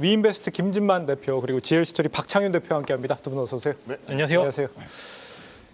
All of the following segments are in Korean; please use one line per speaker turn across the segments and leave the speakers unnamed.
위인베스트 김진만 대표 그리고 GL스토리 박창윤 대표와 함께합니다. 두 분 어서 오세요.
네,
안녕하세요.
안녕하세요.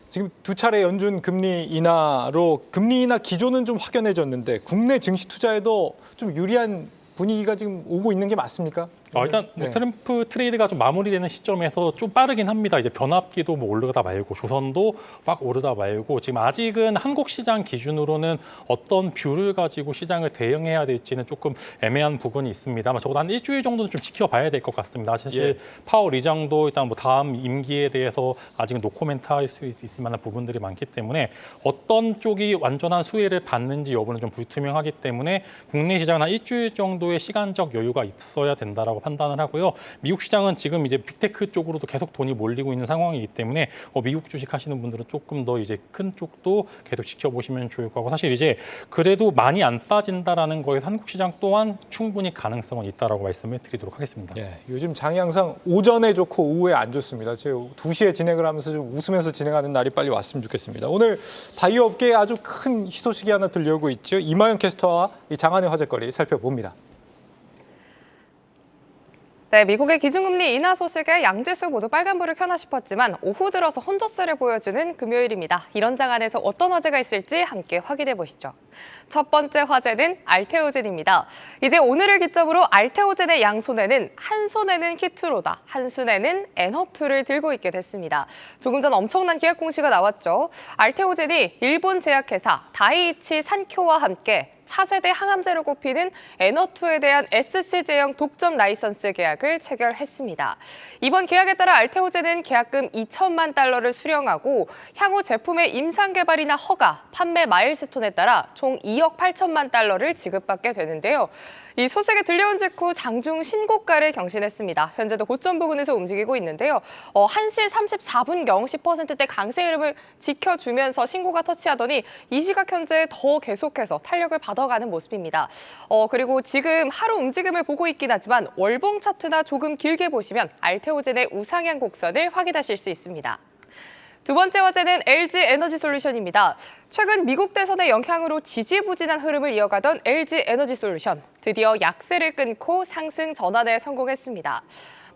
지금 두 차례 연준 금리 인하로 금리 인하 기조는 좀 확연해졌는데 국내 증시 투자에도 좀 유리한 분위기가 지금 오고 있는 게 맞습니까?
일단
네.
트럼프 트레이드가 좀 마무리되는 시점에서 좀 빠르긴 합니다. 이제 변압기도 뭐 오르다 말고 조선도 막 오르다 말고 지금 아직은 한국 시장 기준으로는 어떤 뷰를 가지고 시장을 대응해야 될지는 조금 애매한 부분이 있습니다만 적어도 한 일주일 정도는 좀 지켜봐야 될 것 같습니다. 사실
예.
파월 의장도 일단 뭐 다음 임기에 대해서 아직은 노코멘트 할 수 있을 만한 부분들이 많기 때문에 어떤 쪽이 완전한 수혜를 받는지 여부는 좀 불투명하기 때문에 국내 시장은 한 일주일 정도의 시간적 여유가 있어야 된다라고 판단을 하고요. 미국 시장은 지금 이제 빅테크 쪽으로도 계속 돈이 몰리고 있는 상황이기 때문에 미국 주식 하시는 분들은 조금 더 이제 큰 쪽도 계속 지켜보시면 좋을 거고 사실 이제 그래도 많이 안 빠진다라는 거에서 한국 시장 또한 충분히 가능성은 있다라고 말씀을 드리도록 하겠습니다.
예, 요즘 장이 항상 오전에 좋고 오후에 안 좋습니다. 제가 2시에 진행을 하면서 좀 웃으면서 진행하는 날이 빨리 왔으면 좋겠습니다. 오늘 바이오 업계에 아주 큰 희소식이 하나 들려오고 있죠. 이마영 캐스터와 이 장안의 화제거리 살펴봅니다.
네, 미국의 기준금리 인하 소식에 양지수 모두 빨간불을 켜나 싶었지만 오후 들어서 혼조세를 보여주는 금요일입니다. 이런 장안에서 어떤 화제가 있을지 함께 확인해 보시죠. 첫 번째 화제는 알테오젠입니다. 이제 오늘을 기점으로 알테오젠의 양손에는 한 손에는 키트로다, 한 손에는 에너투를 들고 있게 됐습니다. 조금 전 엄청난 계약 공시가 나왔죠. 알테오젠이 일본 제약회사 다이이치 산쿄와 함께 차세대 항암제로 꼽히는 에너투에 대한 SC제형 독점 라이선스 계약을 체결했습니다. 이번 계약에 따라 알테오젠은 계약금 2천만 달러를 수령하고 향후 제품의 임상 개발이나 허가, 판매 마일스톤에 따라 총 2억 8천만 달러를 지급받게 되는데요. 이 소식이 들려온 직후 장중 신고가를 경신했습니다. 현재도 고점 부근에서 움직이고 있는데요. 1시 34분경 10%대 강세 흐름을 지켜주면서 신고가 터치하더니 이 시각 현재 더 계속해서 탄력을 받아가는 모습입니다. 그리고 지금 하루 움직임을 보고 있긴 하지만 월봉 차트나 조금 길게 보시면 알테오젠의 우상향 곡선을 확인하실 수 있습니다. 두 번째 화제는 LG 에너지솔루션입니다. 최근 미국 대선의 영향으로 지지부진한 흐름을 이어가던 LG 에너지솔루션, 드디어 약세를 끊고 상승 전환에 성공했습니다.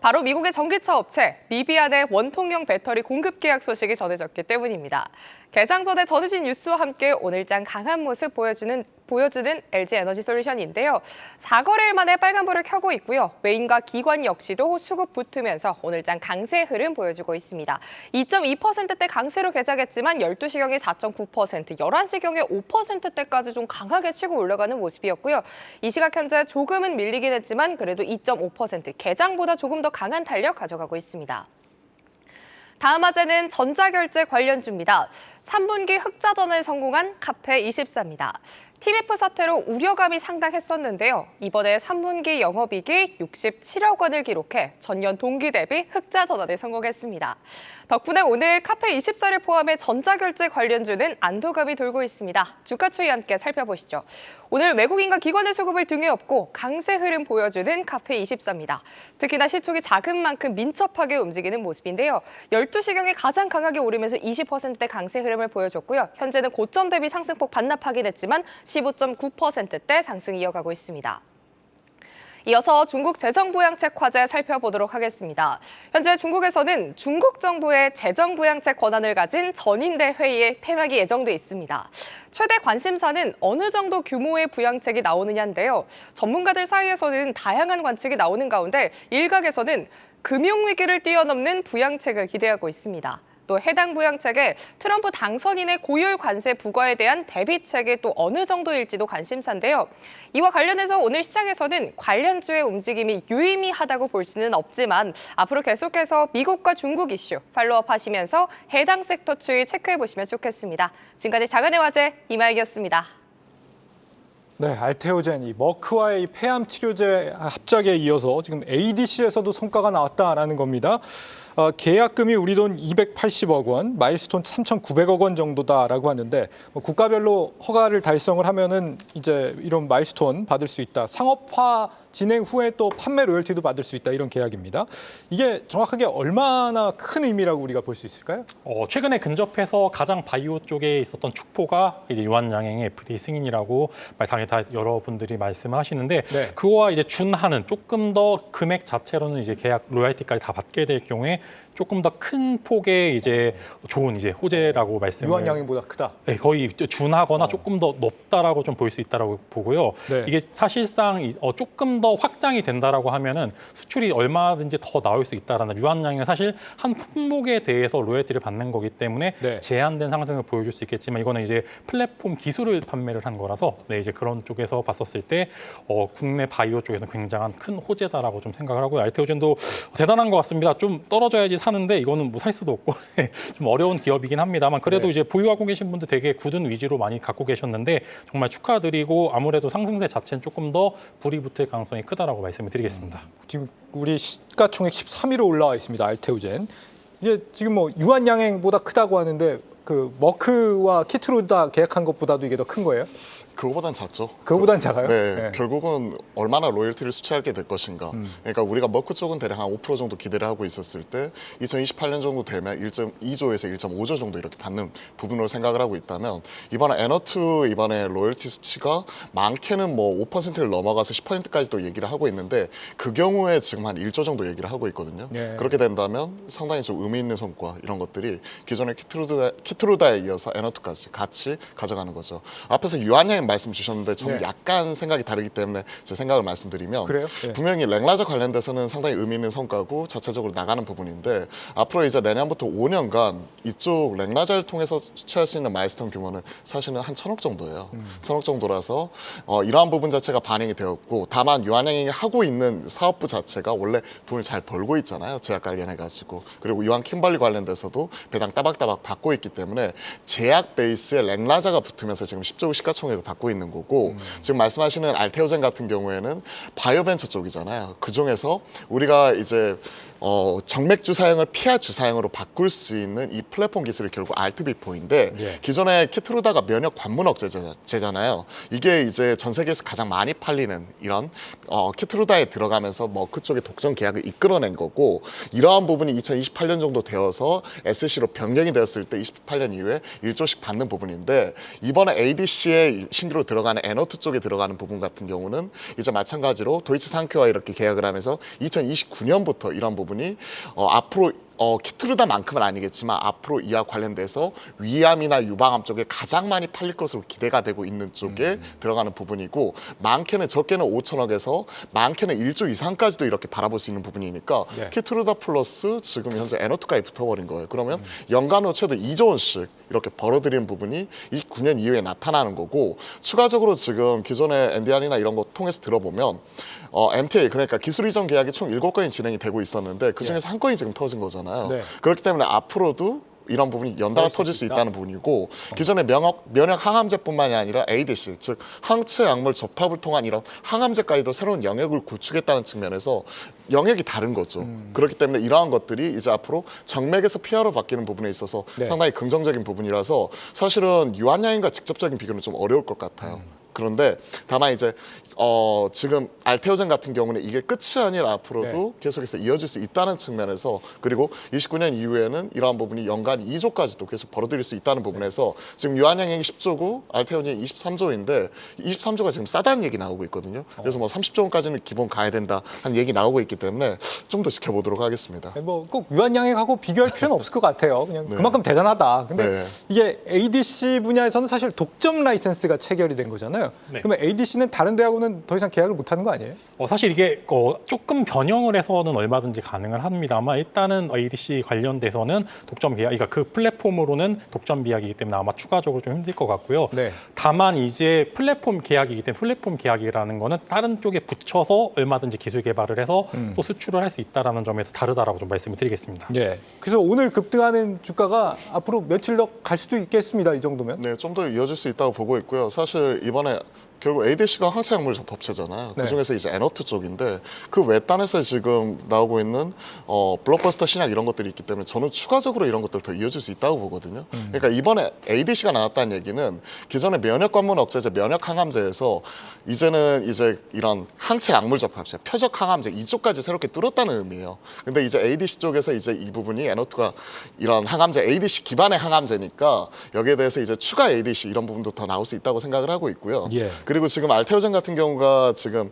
바로 미국의 전기차 업체 리비안의 원통형 배터리 공급 계약 소식이 전해졌기 때문입니다. 개장 전에 전해진 뉴스와 함께 오늘장 강한 모습 보여주는 LG 에너지솔루션인데요. 4거래일 만에 빨간불을 켜고 있고요. 외인과 기관 역시도 수급 붙으면서 오늘장 강세 흐름 보여주고 있습니다. 2.2%대 강세로 개장했지만 12시경에 4.9%, 11시경에 5%대까지 좀 강하게 치고 올라가는 모습이었고요. 이 시각 현재 조금은 밀리긴 했지만 그래도 2.5%, 개장보다 조금 더 강한 탄력 가져가고 있습니다. 다음 화제는 전자결제 관련주입니다. 3분기 흑자전환에 성공한 카페24입니다. TMF 사태로 우려감이 상당했었는데요. 이번에 3분기 영업이익이 67억 원을 기록해 전년 동기 대비 흑자 전환에 성공했습니다. 덕분에 오늘 카페24를 포함해 전자결제 관련주는 안도감이 돌고 있습니다. 주가 추이 함께 살펴보시죠. 오늘 외국인과 기관의 수급을 등에 업고 강세 흐름 보여주는 카페24입니다. 특히나 시총이 작은 만큼 민첩하게 움직이는 모습인데요. 12시경에 가장 강하게 오르면서 20%대 강세 흐름을 보여줬고요. 현재는 고점 대비 상승폭 반납하긴 했지만 15.9%대 상승 이어가고 있습니다. 이어서 중국 재정부양책 화제 살펴보도록 하겠습니다. 현재 중국에서는 중국 정부의 재정부양책 권한을 가진 전인대 회의에 폐막이 예정돼 있습니다. 최대 관심사는 어느 정도 규모의 부양책이 나오느냐인데요. 전문가들 사이에서는 다양한 관측이 나오는 가운데 일각에서는 금융위기를 뛰어넘는 부양책을 기대하고 있습니다. 또 해당 부양책에 트럼프 당선인의 고율 관세 부과에 대한 대비책이 또 어느 정도일지도 관심사인데요. 이와 관련해서 오늘 시장에서는 관련주의 움직임이 유의미하다고 볼 수는 없지만 앞으로 계속해서 미국과 중국 이슈 팔로업 하시면서 해당 섹터 추이 체크해 보시면 좋겠습니다. 지금까지 장안의 화제 이마익이었습니다.
네, 알테오젠, 이 머크와의 폐암 치료제 합작에 이어서 지금 ADC에서도 성과가 나왔다라는 겁니다. 계약금이 우리 돈 280억 원, 마일스톤 3,900억 원 정도다라고 하는데 뭐 국가별로 허가를 달성을 하면은 이제 이런 마일스톤 받을 수 있다. 상업화 진행 후에 또 판매 로열티도 받을 수 있다 이런 계약입니다. 이게 정확하게 얼마나 큰 의미라고 우리가 볼 수 있을까요?
최근에 근접해서 가장 바이오 쪽에 있었던 축포가 이제 유한양행의 FDA 승인이라고 당연히 다 여러분들이 말씀을 하시는데
네.
그거와 이제 준하는 조금 더 금액 자체로는 이제 계약 로열티까지 다 받게 될 경우에 조금 더 큰 폭의 이제 좋은 이제 호재라고 말씀을
유한양행보다 크다.
네, 거의 준하거나 조금 더 높다라고 좀 볼 수 있다라고 보고요.
네.
이게 사실상 조금 더 확장이 된다라고 하면은 수출이 얼마든지 더 나올 수 있다라는 유한양은 사실 한 품목에 대해서 로열티를 받는 거기 때문에
네.
제한된 상승을 보여줄 수 있겠지만 이거는 이제 플랫폼 기술을 판매를 한 거라서 네, 이제 그런 쪽에서 봤었을 때 국내 바이오 쪽에서는 굉장한 큰 호재다라고 좀 생각을 하고요. 알테오젠도 대단한 것 같습니다. 좀 떨어져야지 사는데 이거는 뭐 살 수도 없고 좀 어려운 기업이긴 합니다만 그래도
네.
이제 보유하고 계신 분들 되게 굳은 위주로 많이 갖고 계셨는데 정말 축하드리고 아무래도 상승세 자체는 조금 더 불이 붙을 가능성이 크다라고 말씀을 드리겠습니다.
지금 우리 시가총액 13위로 올라와 있습니다. 알테오젠. 이게 지금 뭐 유한양행보다 크다고 하는데 그 머크와 키트루다 계약한 것보다도 이게 더 큰 거예요?
그거보단 작죠.
그거보단 작아요?
네, 결국은 얼마나 로열티를 수취하게 될 것인가. 그러니까 우리가 머크 쪽은 대략 한 5% 정도 기대를 하고 있었을 때 2028년 정도 되면 1.2조에서 1.5조 정도 이렇게 받는 부분으로 생각을 하고 있다면 이번에 에너투 이번에 로열티 수치가 많게는 뭐 5%를 넘어가서 10%까지도 얘기를 하고 있는데 그 경우에 지금 한 1조 정도 얘기를 하고 있거든요.
네.
그렇게 된다면 상당히 좀 의미 있는 성과 이런 것들이 기존의 키트루다에 이어서 에너투까지 같이 가져가는 거죠. 앞에서 유한양 말씀 주셨는데 저는
네.
약간 생각이 다르기 때문에 제 생각을 말씀드리면
그래요? 네.
분명히 랭라저 관련돼서는 상당히 의미 있는 성과고 자체적으로 나가는 부분인데 앞으로 이제 내년부터 5년간 이쪽 랭라저를 통해서 수취할 수 있는 마일스톤 규모는 사실은 한 1,000억 정도예요. 1,000억 정도라서 이러한 부분 자체가 반영이 되었고 다만 유한양행이 하고 있는 사업부 자체가 원래 돈을 잘 벌고 있잖아요. 제약 관련해가지고 그리고 유한 킴벌리 관련돼서도 배당 따박따박 받고 있기 때문에 제약 베이스에 랭라저가 붙으면서 지금 10조 시가총액을 받고 있는 거고 지금 말씀하시는 알테오젠 같은 경우에는 바이오벤처 쪽이잖아요. 그 중에서 우리가 이제 정맥 주사형을 피하 주사형으로 바꿀 수 있는 이 플랫폼 기술이 결국 알트비포인데
예.
기존에 키트루다가 면역 관문 억제제잖아요. 이게 이제 전 세계에서 가장 많이 팔리는 이런 키트루다에 들어가면서 머크 쪽의 독점 계약을 이끌어낸 거고 이러한 부분이 2028년 정도 되어서 SC로 변경이 되었을 때 28년 이후에 1조씩 받는 부분인데 이번에 ADC에 신규로 들어가는 에너트 쪽에 들어가는 부분 같은 경우는 이제 마찬가지로 도이치 상큐와 이렇게 계약을 하면서 2029년부터 이런 부분이 앞으로 키트루다만큼은 아니겠지만 앞으로 이와 관련돼서 위암이나 유방암 쪽에 가장 많이 팔릴 것으로 기대가 되고 있는 쪽에 들어가는 부분이고 많게는 적게는 5천억에서 많게는 1조 이상까지도 이렇게 바라볼 수 있는 부분이니까
네.
키트루다 플러스 지금 현재 에너투까지 붙어버린 거예요. 그러면 연간으로 최대 2조 원씩 이렇게 벌어들이는 부분이 29년 이후에 나타나는 거고 추가적으로 지금 기존의 NDR이나 이런 거 통해서 들어보면 MTA 그러니까 기술 이전 계약이 총 7건이 진행이 되고 있었는데 그중에서 한 건이 지금 터진 거잖아요.
네.
그렇기 때문에 앞으로도 이런 부분이 연달아 터질 수 있다는 부분이고 기존의 면역 항암제뿐만이 아니라 ADC 즉 항체 약물 접합을 통한 이런 항암제까지도 새로운 영역을 구축했다는 측면에서 영역이 다른 거죠. 그렇기 때문에 이러한 것들이 이제 앞으로 정맥에서 피하로 바뀌는 부분에 있어서
네.
상당히 긍정적인 부분이라서 사실은 유한양행과 직접적인 비교는 좀 어려울 것 같아요. 그런데 다만 이제 지금 알테오젠 같은 경우는 이게 끝이 아니라 앞으로도 계속해서 이어질 수 있다는 측면에서 그리고 29년 이후에는 이러한 부분이 연간 2조까지도 계속 벌어들일 수 있다는 부분에서 지금 유한양행이 10조고 알테오젠이 23조인데 23조가 지금 싸다는 얘기 나오고 있거든요. 그래서 뭐 30조 원까지는 기본 가야 된다 한 얘기 나오고 있기 때문에 좀 더 지켜보도록 하겠습니다.
뭐 꼭 유한양행하고 비교할 필요는 없을 것 같아요. 그냥
네.
그만큼 대단하다. 근데
네.
이게 ADC 분야에서는 사실 독점 라이센스가 체결이 된 거잖아요.
네.
그러면 ADC는 다른 대하고는 더 이상 계약을 못 하는 거 아니에요?
사실 이게 조금 변형을 해서는 얼마든지 가능은 합니다만 일단은 ADC 관련돼서는 독점 계약, 그러니까 그 플랫폼으로는 독점 계약이기 때문에 아마 추가적으로 좀 힘들 것 같고요.
네.
다만 이제 플랫폼 계약이기 때문에 플랫폼 계약이라는 거는 다른 쪽에 붙여서 얼마든지 기술 개발을 해서 또 수출을 할 수 있다라는 점에서 다르다라고 좀 말씀을 드리겠습니다.
예. 그래서 오늘 급등하는 주가가 앞으로 며칠 더 갈 수도 있겠습니다. 이 정도면.
네, 좀 더 이어질 수 있다고 보고 있고요. 사실 이번에 결국 ADC가 항체약물 접합체잖아요.
네.
그중에서 이제 N2 쪽인데 그 외딴에서 지금 나오고 있는 블록버스터 신약 이런 것들이 있기 때문에 저는 추가적으로 이런 것들 더 이어질 수 있다고 보거든요. 그러니까 이번에 ADC가 나왔다는 얘기는 기존의 면역 관문 억제제, 면역 항암제에서 이제는 이제 이런 항체 약물 접합체, 표적 항암제 이쪽까지 새롭게 뚫었다는 의미예요. 근데 이제 ADC 쪽에서 이제 이 부분이 N2가 이런 항암제, ADC 기반의 항암제니까 여기에 대해서 이제 추가 ADC 이런 부분도 더 나올 수 있다고 생각을 하고 있고요.
예.
그리고 지금 알테오젠 같은 경우가 지금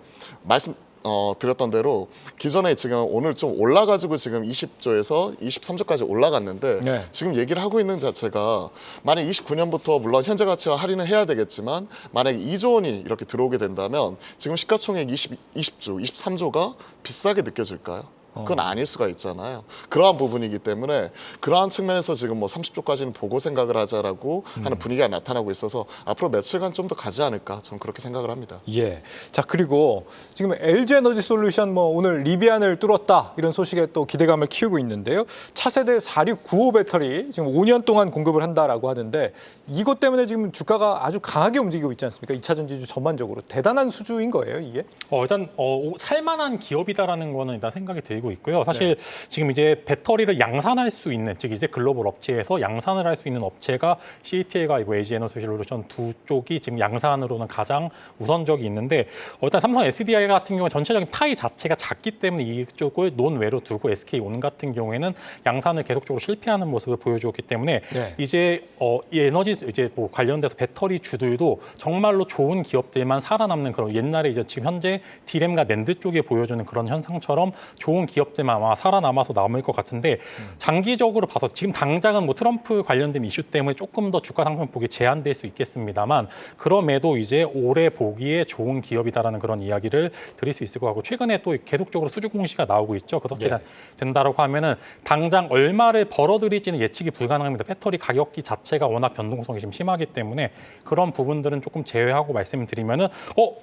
드렸던 대로 기존에 지금 오늘 좀 올라가지고 지금 20조에서 23조까지 올라갔는데
네. 지금
지금 얘기를 하고 있는 자체가 만약 29년부터 물론 현재 가치와 할인을 해야 되겠지만 만약에 2조 원이 이렇게 들어오게 된다면 지금 시가총액 20조, 23조가 비싸게 느껴질까요? 그건 아닐 수가 있잖아요. 그러한 부분이기 때문에 그러한 측면에서 지금 뭐 30조까지는 보고 생각을 하자라고 하는 분위기가 나타나고 있어서 앞으로 며칠간 좀 더 가지 않을까 저는 그렇게 생각을 합니다.
예. 자, 그리고 지금 LG 에너지 솔루션 뭐 오늘 리비안을 뚫었다 이런 소식에 또 기대감을 키우고 있는데요. 차세대 4695 배터리 지금 5년 동안 공급을 한다라고 하는데 이것 때문에 지금 주가가 아주 강하게 움직이고 있지 않습니까? 2차 전지주 전반적으로 대단한 수주인 거예요, 이게?
일단 살만한 기업이다라는 거는 일단 생각이 들고 있고요. 사실 지금 이제 배터리를 양산할 수 있는, 즉 이제 글로벌 업체에서 양산을 할 수 있는 업체가 CATL과 LG 에너지 솔루션 두 쪽이 지금 양산으로는 가장 우선적이 있는데 일단 삼성 SDI 같은 경우는 전체적인 파이 자체가 작기 때문에 이쪽을 논외로 두고 SK온 같은 경우에는 양산을 계속적으로 실패하는 모습을 보여주었기 때문에 이제 이 에너지 이제 뭐 관련돼서 배터리 주들도 정말로 좋은 기업들만 살아남는 그런 옛날에 이제 지금 현재 디램과 낸드 쪽에 보여주는 그런 현상처럼 좋은 기업들만 아마 살아남아서 남을 것 같은데 장기적으로 봐서 지금 당장은 뭐 트럼프 관련된 이슈 때문에 조금 더 주가 상승폭이 제한될 수 있겠습니다만 그럼에도 이제 올해 보기에 좋은 기업이다라는 그런 이야기를 드릴 수 있을 것 같고 최근에 또 계속적으로 수주 공시가 나오고 있죠. 그렇게 된다라고 하면은 당장 얼마를 벌어들일지는 예측이 불가능합니다. 배터리 가격기 자체가 워낙 변동성이 좀 심하기 때문에 그런 부분들은 조금 제외하고 말씀드리면은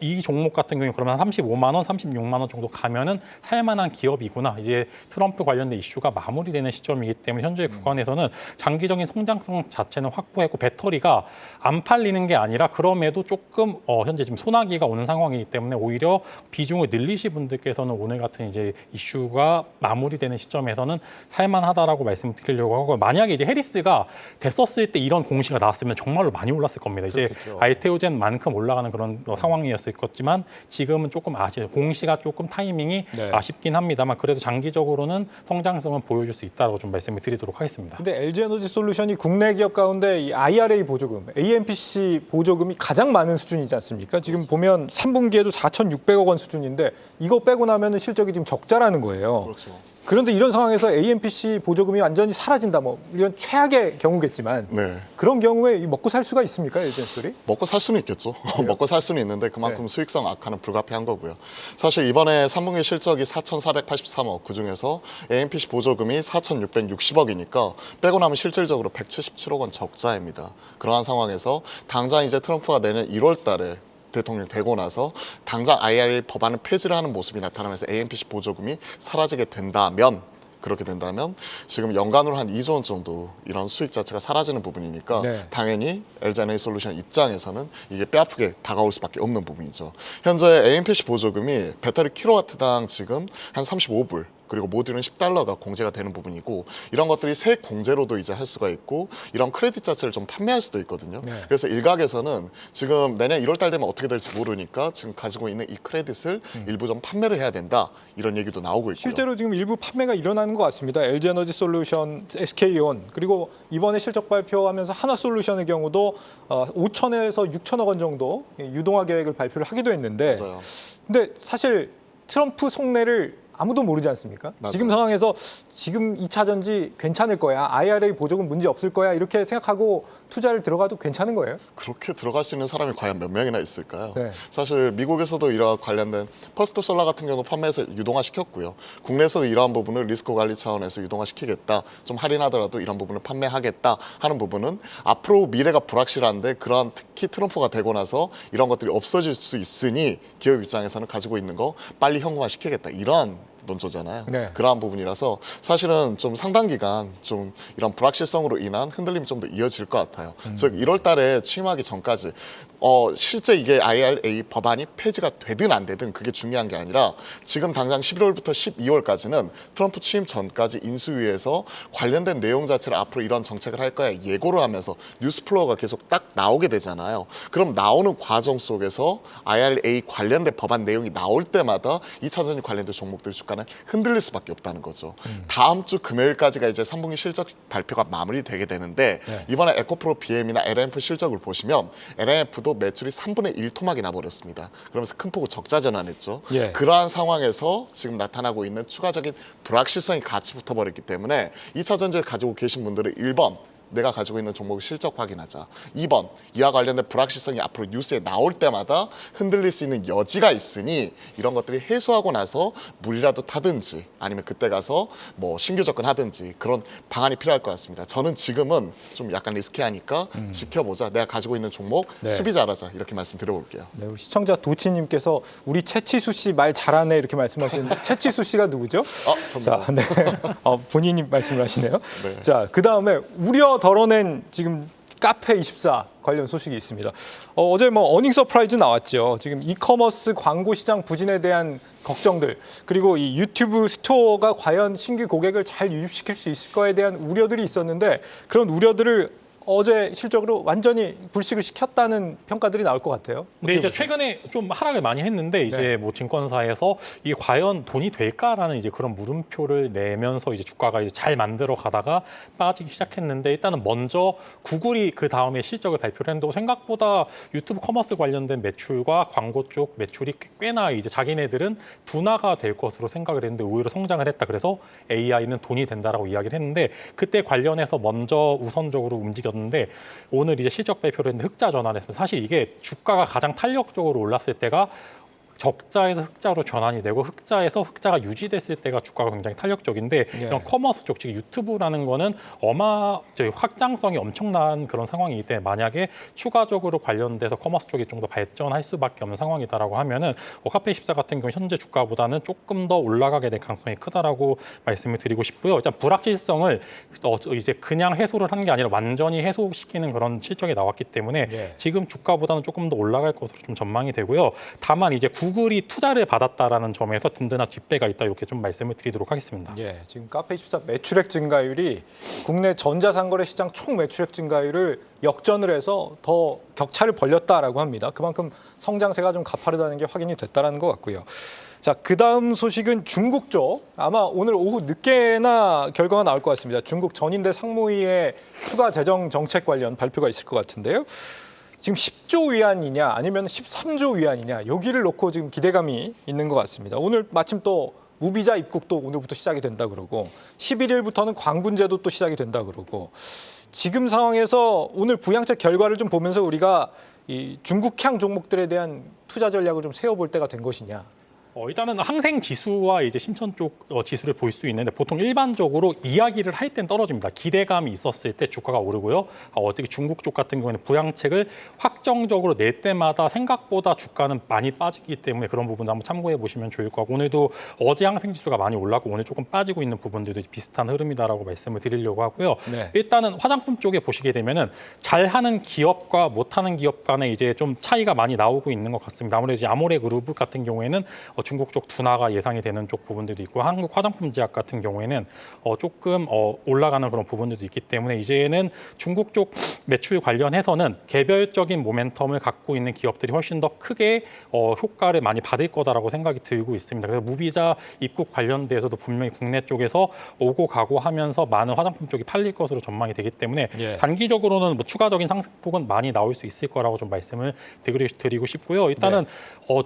이 종목 같은 경우에 그러면 35만 원, 36만 원 정도 가면은 살만한 기업이구나. 이제 트럼프 관련된 이슈가 마무리되는 시점이기 때문에 현재 구간에서는 장기적인 성장성 자체는 확보했고 배터리가 안 팔리는 게 아니라 그럼에도 조금 현재 지금 소나기가 오는 상황이기 때문에 오히려 비중을 늘리시 분들께서는 오늘 같은 이제 이슈가 마무리되는 시점에서는 살만하다라고 말씀드리려고 하고 만약에 이제 해리스가 됐었을 때 이런 공시가 나왔으면 정말로 많이 올랐을 겁니다.
그렇겠죠.
이제 알테오젠만큼 올라가는 그런 상황이었을 거지만 지금은 조금 공시가 조금 타이밍이 아쉽긴 합니다만 그래도 장기적으로는 성장성은 보여줄 수 있다고 좀 말씀을 드리도록 하겠습니다.
근데 LG 에너지 솔루션이 국내 기업 가운데 이 IRA 보조금, AMPC 보조금이 가장 많은 수준이지 않습니까? 지금 보면 3분기에도 4,600억 원 수준인데 이거 빼고 나면은 실적이 지금 적자라는 거예요.
그렇죠.
그런데 이런 상황에서 AMPC 보조금이 완전히 사라진다, 뭐 이런 최악의 경우겠지만 그런 경우에 먹고 살 수가 있습니까, LG 에너지?
먹고 살 수는 있겠죠. 먹고 살 수는 있는데 그만큼 수익성 악화는 불가피한 거고요. 사실 이번에 3분기 실적이 4,483억, 그중에서 AMPC 보조금이 4,660억이니까 빼고 나면 실질적으로 177억 원 적자입니다. 그러한 상황에서 당장 이제 트럼프가 내년 1월 달에 대통령 되고 나서 당장 IRA 법안을 폐지를 하는 모습이 나타나면서 AMPC 보조금이 사라지게 된다면 그렇게 된다면 지금 연간으로 한 2조 원 정도 이런 수익 자체가 사라지는 부분이니까 당연히 LG 에너지 솔루션 입장에서는 이게 뼈아프게 다가올 수밖에 없는 부분이죠. 현재 AMPC 보조금이 배터리 킬로와트당 지금 한 35불 그리고 모듈은 $10가 공제가 되는 부분이고 이런 것들이 세액 공제로도 이제 할 수가 있고 이런 크레딧 자체를 좀 판매할 수도 있거든요. 그래서 일각에서는 지금 내년 1월 달 되면 어떻게 될지 모르니까 지금 가지고 있는 이 크레딧을 일부 좀 판매를 해야 된다 이런 얘기도 나오고 있고요.
실제로 지금 일부 판매가 일어나는 것 같습니다. LG 에너지 솔루션, SK온 그리고 이번에 실적 발표하면서 한화솔루션의 경우도 5천에서 6천억 원 정도 유동화 계획을 발표를 하기도 했는데
맞아요.
근데 사실 트럼프 속내를 아무도 모르지 않습니까?
맞아요.
지금 상황에서 지금 2차 전지 괜찮을 거야, IRA 보조금 문제 없을 거야 이렇게 생각하고 투자를 들어가도 괜찮은 거예요?
그렇게 들어갈 수 있는 사람이 과연 몇 명이나 있을까요? 사실 미국에서도 이러한 관련된 퍼스트 솔라 같은 경우도 판매해서 유동화시켰고요. 국내에서도 이러한 부분을 리스크 관리 차원에서 유동화시키겠다, 좀 할인하더라도 이런 부분을 판매하겠다 하는 부분은 앞으로 미래가 불확실한데 그러한 특히 트럼프가 되고 나서 이런 것들이 없어질 수 있으니 기업 입장에서는 가지고 있는 거 빨리 현금화시키겠다 이러한 논조잖아요.
네.
그러한 부분이라서 사실은 좀 상당 기간 좀 이런 불확실성으로 인한 흔들림이 좀 더 이어질 것 같아요. 즉 1월 달에 취임하기 전까지 실제 이게 IRA 법안이 폐지가 되든 안 되든 그게 중요한 게 아니라 지금 당장 11월부터 12월까지는 트럼프 취임 전까지 인수위에서 관련된 내용 자체를 앞으로 이런 정책을 할 거야 예고를 하면서 뉴스 플로어가 계속 딱 나오게 되잖아요. 그럼 나오는 과정 속에서 IRA 관련된 법안 내용이 나올 때마다 2차 전지 관련된 종목들 주가는 흔들릴 수밖에 없다는 거죠. 다음 주 금요일까지가 이제 3분기 실적 발표가 마무리되게 되는데
네.
이번에 에코프로 BM이나 LMF 실적을 보시면 LMF도 매출이 3분의 1 토막이 나버렸습니다. 그러면서 큰 폭으로 적자 전환했죠.
예.
그러한 상황에서 지금 나타나고 있는 추가적인 불확실성이 같이 붙어버렸기 때문에 2차 전지를 가지고 계신 분들은 1번 내가 가지고 있는 종목의 실적 확인하자. 2번 이와 관련된 불확실성이 앞으로 뉴스에 나올 때마다 흔들릴 수 있는 여지가 있으니 이런 것들이 해소하고 나서 물이라도 타든지 아니면 그때 가서 뭐 신규 접근하든지 그런 방안이 필요할 것 같습니다. 저는 지금은 좀 약간 리스키하니까 지켜보자. 내가 가지고 있는 종목
네.
수비 잘하자 이렇게 말씀드려볼게요.
네, 우리 시청자 도치님께서 우리 채치수 씨 말 잘하네 이렇게 말씀하시는데 채치수 씨가 누구죠? 자, 네. 본인이 말씀을 하시네요.
네.
자, 그 다음에 우려 덜어낸 지금 카페24 관련 소식이 있습니다. 어제 뭐 어닝 서프라이즈 나왔죠. 지금 이커머스 광고 시장 부진에 대한 걱정들 그리고 이 유튜브 스토어가 과연 신규 고객을 잘 유입시킬 수 있을 거에 대한 우려들이 있었는데 그런 우려들을 어제 실적으로 완전히 불식을 시켰다는 평가들이 나올 것 같아요.
근데 이제 최근에 좀 하락을 많이 했는데 이제
네.
뭐 증권사에서 이게 과연 돈이 될까라는 이제 그런 물음표를 내면서 이제 주가가 이제 잘 만들어 가다가 빠지기 시작했는데 일단은 먼저 구글이 그 다음에 실적을 발표를 했는데 생각보다 유튜브 커머스 관련된 매출과 광고 쪽 매출이 꽤나 이제 자기네들은 둔화가 될 것으로 생각을 했는데 오히려 성장을 했다. 그래서 AI는 돈이 된다라고 이야기를 했는데 그때 관련해서 먼저 우선적으로 움직였는데 오늘 이제 실적 발표를 했는데 흑자 전환했습니다. 사실 이게 주가가 가장 탄력적으로 올랐을 때가 적자에서 흑자로 전환이 되고 흑자에서 흑자가 유지됐을 때가 주가가 굉장히 탄력적인데
예.
이런 커머스 쪽, 즉 유튜브라는 거는 확장성이 엄청난 그런 상황이기 때문에 만약에 추가적으로 관련돼서 커머스 쪽이 좀 더 발전할 수밖에 없는 상황이다라고 하면은 카페24 같은 경우 현재 주가보다는 조금 더 올라가게 될 가능성이 크다라고 말씀을 드리고 싶고요. 일단 불확실성을 이제 그냥 해소를 한 게 아니라 완전히 해소시키는 그런 실적이 나왔기 때문에
예.
지금 주가보다는 조금 더 올라갈 것으로 좀 전망이 되고요. 다만 이제 구글이 투자를 받았다라는 점에서 든든한 뒷배가 있다 이렇게 좀 말씀을 드리도록 하겠습니다.
예, 지금 카페24 매출액 증가율이 국내 전자상거래 시장 총 매출액 증가율을 역전을 해서 더 격차를 벌렸다라고 합니다. 그만큼 성장세가 좀 가파르다는 게 확인이 됐다라는 것 같고요. 자, 그 다음 소식은 중국 쪽. 아마 오늘 오후 늦게나 결과가 나올 것 같습니다. 중국 전인대 상무위의 추가 재정 정책 관련 발표가 있을 것 같은데요. 지금 10조 위안이냐 아니면 13조 위안이냐 여기를 놓고 지금 기대감이 있는 것 같습니다. 오늘 마침 또 무비자 입국도 오늘부터 시작이 된다 그러고 11일부터는 광군제도 또 시작이 된다 그러고 지금 상황에서 오늘 부양책 결과를 좀 보면서 우리가 이 중국향 종목들에 대한 투자 전략을 좀 세워볼 때가 된 것이냐.
일단은 항생 지수와 이제 심천 쪽 지수를 볼 수 있는데 보통 일반적으로 이야기를 할 땐 떨어집니다. 기대감이 있었을 때 주가가 오르고요. 어떻게 중국 쪽 같은 경우에는 부양책을 확정적으로 낼 때마다 생각보다 주가는 많이 빠지기 때문에 그런 부분도 한번 참고해 보시면 좋을 것 같고 오늘도 어제 항생 지수가 많이 올랐고 오늘 조금 빠지고 있는 부분들도 비슷한 흐름이다라고 말씀을 드리려고 하고요.
네.
일단은 화장품 쪽에 보시게 되면은 잘하는 기업과 못하는 기업 간에 이제 좀 차이가 많이 나오고 있는 것 같습니다. 아무래도 이제 아모레 그룹 같은 경우에는 중국 쪽 둔화가 예상이 되는 쪽 부분들도 있고 한국 화장품 제약 같은 경우에는 조금 올라가는 그런 부분들도 있기 때문에 이제는 중국 쪽 매출 관련해서는 개별적인 모멘텀을 갖고 있는 기업들이 훨씬 더 크게 효과를 많이 받을 거다라고 생각이 들고 있습니다. 그래서 무비자 입국 관련돼서도 분명히 국내 쪽에서 오고 가고 하면서 많은 화장품 쪽이 팔릴 것으로 전망이 되기 때문에
예.
단기적으로는 뭐 추가적인 상승폭은 많이 나올 수 있을 거라고 좀 말씀을 드리고 싶고요. 일단은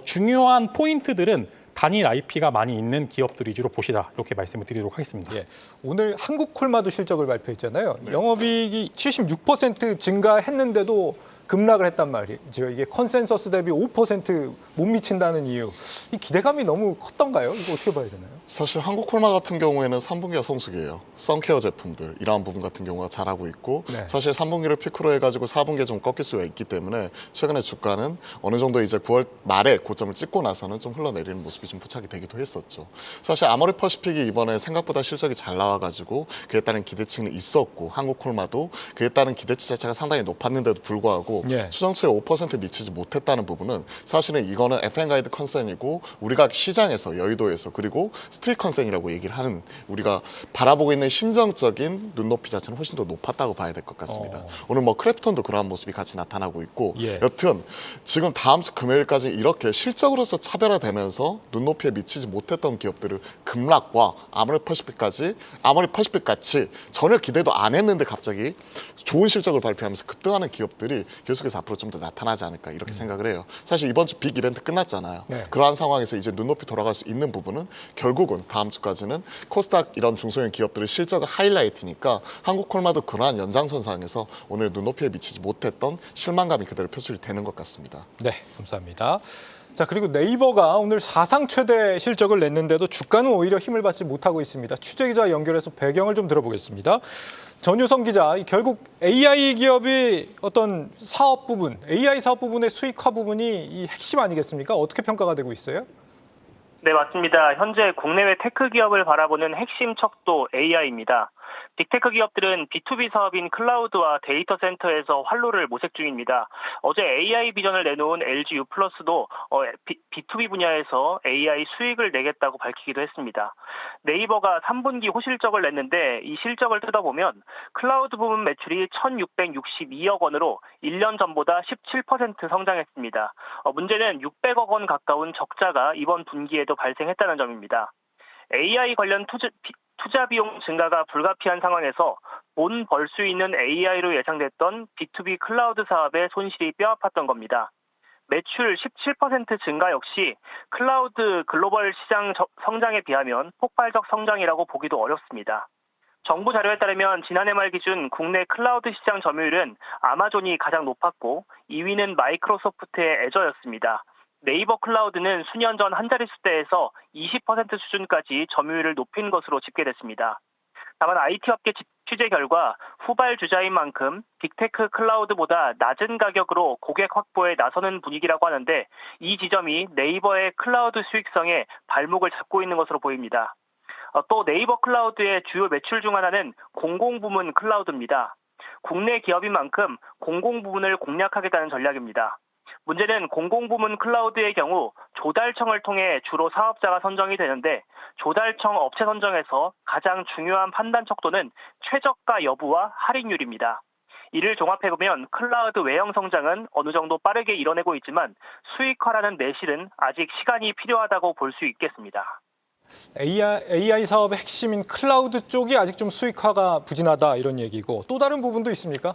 중요한 포인트들은 단일 IP가 많이 있는 기업들 위주로 보시라 이렇게 말씀을 드리도록 하겠습니다.
예. 오늘 한국콜마도 실적을 발표했잖아요. 영업이익이 76% 증가했는데도 급락을 했단 말이죠. 이게 컨센서스 대비 5% 못 미친다는 이유. 이 기대감이 너무 컸던가요? 이거 어떻게 봐야 되나요?
사실 한국콜마 같은 경우에는 3분기가 성수기예요. 선케어 제품들 이러한 부분 같은 경우가 잘하고 있고
네.
사실 3분기를 피크로 해가지고 4분기에 좀 꺾일 수가 있기 때문에 최근에 주가는 어느 정도 이제 9월 말에 고점을 찍고 나서는 좀 흘러내리는 모습이 좀 포착이 되기도 했었죠. 사실 아모레 퍼시픽이 이번에 생각보다 실적이 잘 나와가지고 그에 따른 기대치는 있었고 한국콜마도 그에 따른 기대치 자체가 상당히 높았는데도 불구하고
예.
추정치에 5% 미치지 못했다는 부분은 사실은 이거는 FM 가이드 컨센이고 우리가 시장에서 여의도에서 그리고 스트릿 컨센이라고 얘기를 하는 우리가 바라보고 있는 심정적인 눈높이 자체는 훨씬 더 높았다고 봐야 될 것 같습니다. 오늘 뭐 크래프톤도 그러한 모습이 같이 나타나고 있고
예.
여튼 지금 다음 주 금요일까지 이렇게 실적으로서 차별화되면서 눈높이에 미치지 못했던 기업들을 급락과 아모레 퍼시픽 같이 전혀 기대도 안 했는데 갑자기 좋은 실적을 발표하면서 급등하는 기업들이 계속해서 앞으로 좀 더 나타나지 않을까 이렇게 생각을 해요. 사실 이번 주 빅 이벤트 끝났잖아요.
네.
그러한 상황에서 이제 눈높이 돌아갈 수 있는 부분은 결국은 다음 주까지는 코스닥 이런 중소형 기업들의 실적을 하이라이트니까 한국콜마도 그러한 연장선상에서 오늘 눈높이에 미치지 못했던 실망감이 그대로 표출이 되는 것 같습니다.
네, 감사합니다. 자, 그리고 네이버가 오늘 사상 최대 실적을 냈는데도 주가는 오히려 힘을 받지 못하고 있습니다. 취재기자 연결해서 배경을 좀 들어보겠습니다. 전유성 기자, 결국 AI 기업이 어떤 사업 부분, AI 사업 부분의 수익화 부분이 이 핵심 아니겠습니까? 어떻게 평가가 되고 있어요?
네, 맞습니다. 현재 국내외 테크 기업을 바라보는 핵심 척도 AI입니다. 빅테크 기업들은 B2B 사업인 클라우드와 데이터 센터에서 활로를 모색 중입니다. 어제 AI 비전을 내놓은 LG U+도 B2B 분야에서 AI 수익을 내겠다고 밝히기도 했습니다. 네이버가 3분기 호실적을 냈는데 이 실적을 뜯어보면 클라우드 부문 매출이 1,662억 원으로 1년 전보다 17% 성장했습니다. 문제는 600억 원 가까운 적자가 이번 분기에도 발생했다는 점입니다. AI 관련 투자 비용 증가가 불가피한 상황에서 돈 벌 수 있는 AI로 예상됐던 B2B 클라우드 사업의 손실이 뼈아팠던 겁니다. 매출 17% 증가 역시 클라우드 글로벌 시장 성장에 비하면 폭발적 성장이라고 보기도 어렵습니다. 정부 자료에 따르면 지난해 말 기준 국내 클라우드 시장 점유율은 아마존이 가장 높았고 2위는 마이크로소프트의 애저였습니다. 네이버 클라우드는 수년 전 한 자릿수대에서 20% 수준까지 점유율을 높인 것으로 집계됐습니다. 다만 IT 업계 취재 결과 후발 주자인 만큼 빅테크 클라우드보다 낮은 가격으로 고객 확보에 나서는 분위기라고 하는데 이 지점이 네이버의 클라우드 수익성에 발목을 잡고 있는 것으로 보입니다. 또 네이버 클라우드의 주요 매출 중 하나는 공공부문 클라우드입니다. 국내 기업인 만큼 공공부문을 공략하겠다는 전략입니다. 문제는 공공부문 클라우드의 경우 조달청을 통해 주로 사업자가 선정이 되는데 조달청 업체 선정에서 가장 중요한 판단 척도는 최저가 여부와 할인율입니다. 이를 종합해보면 클라우드 외형 성장은 어느 정도 빠르게 이뤄내고 있지만 수익화라는 내실은 아직 시간이 필요하다고 볼 수 있겠습니다.
AI 사업의 핵심인 클라우드 쪽이 아직 좀 수익화가 부진하다 이런 얘기고 또 다른 부분도 있습니까?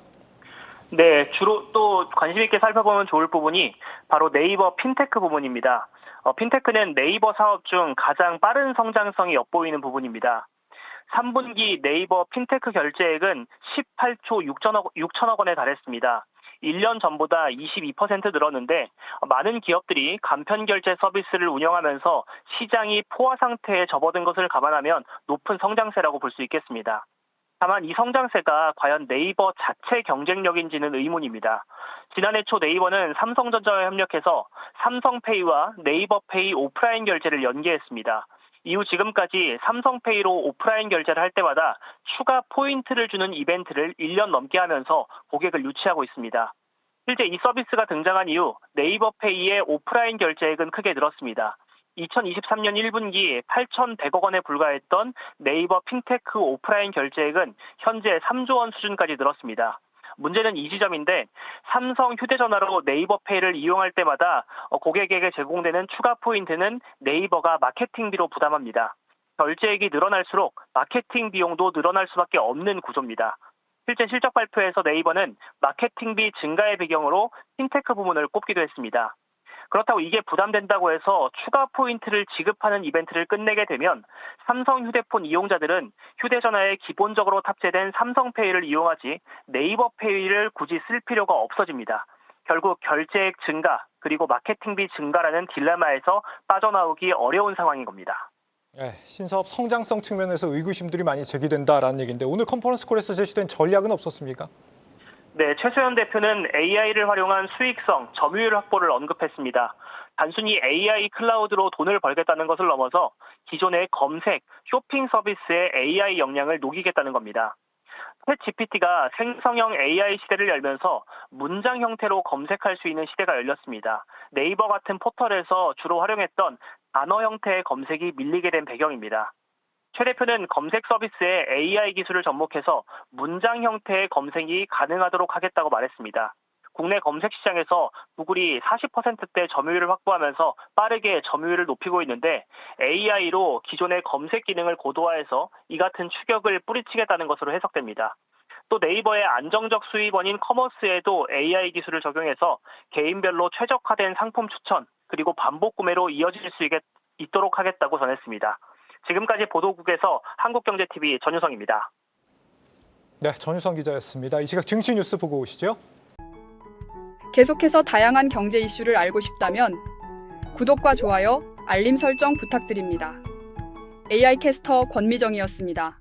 네, 주로 또 관심 있게 살펴보면 좋을 부분이 바로 네이버 핀테크 부분입니다. 핀테크는 네이버 사업 중 가장 빠른 성장성이 엿보이는 부분입니다. 3분기 네이버 핀테크 결제액은 18조 6천억 원에 달했습니다. 1년 전보다 22% 늘었는데 많은 기업들이 간편 결제 서비스를 운영하면서 시장이 포화 상태에 접어든 것을 감안하면 높은 성장세라고 볼 수 있겠습니다. 다만 이 성장세가 과연 네이버 자체 경쟁력인지는 의문입니다. 지난해 초 네이버는 삼성전자와 협력해서 삼성페이와 네이버페이 오프라인 결제를 연계했습니다. 이후 지금까지 삼성페이로 오프라인 결제를 할 때마다 추가 포인트를 주는 이벤트를 1년 넘게 하면서 고객을 유치하고 있습니다. 실제 이 서비스가 등장한 이후 네이버페이의 오프라인 결제액은 크게 늘었습니다. 2023년 1분기 8,100억 원에 불과했던 네이버 핀테크 오프라인 결제액은 현재 3조 원 수준까지 늘었습니다. 문제는 이 지점인데 삼성 휴대전화로 네이버페이를 이용할 때마다 고객에게 제공되는 추가 포인트는 네이버가 마케팅비로 부담합니다. 결제액이 늘어날수록 마케팅 비용도 늘어날 수밖에 없는 구조입니다. 실제 실적 발표에서 네이버는 마케팅비 증가의 배경으로 핀테크 부문을 꼽기도 했습니다. 그렇다고 이게 부담된다고 해서 추가 포인트를 지급하는 이벤트를 끝내게 되면 삼성 휴대폰 이용자들은 휴대전화에 기본적으로 탑재된 삼성페이를 이용하지 네이버페이를 굳이 쓸 필요가 없어집니다. 결국 결제액 증가 그리고 마케팅비 증가라는 딜레마에서 빠져나오기 어려운 상황인 겁니다.
네, 신사업 성장성 측면에서 의구심들이 많이 제기된다라는 얘기인데 오늘 컨퍼런스 콜에서 제시된 전략은 없었습니까?
네, 최소연 대표는 AI를 활용한 수익성, 점유율 확보를 언급했습니다. 단순히 AI 클라우드로 돈을 벌겠다는 것을 넘어서 기존의 검색, 쇼핑 서비스의 AI 역량을 녹이겠다는 겁니다. 챗GPT가 생성형 AI 시대를 열면서 문장 형태로 검색할 수 있는 시대가 열렸습니다. 네이버 같은 포털에서 주로 활용했던 단어 형태의 검색이 밀리게 된 배경입니다. 최 대표는 검색 서비스에 AI 기술을 접목해서 문장 형태의 검색이 가능하도록 하겠다고 말했습니다. 국내 검색 시장에서 구글이 40%대 점유율을 확보하면서 빠르게 점유율을 높이고 있는데 AI로 기존의 검색 기능을 고도화해서 이 같은 추격을 뿌리치겠다는 것으로 해석됩니다. 또 네이버의 안정적 수입원인 커머스에도 AI 기술을 적용해서 개인별로 최적화된 상품 추천 그리고 반복 구매로 이어질 수 있도록 하겠다고 전했습니다. 지금까지 보도국에서 한국경제TV 전유성입니다.
네, 전유성 기자였습니다. 이 시각 증시 뉴스 보고 오시죠.
계속해서 다양한 경제 이슈를 알고 싶다면 구독과 좋아요, 알림 설정 부탁드립니다. AI 캐스터 권미정이었습니다.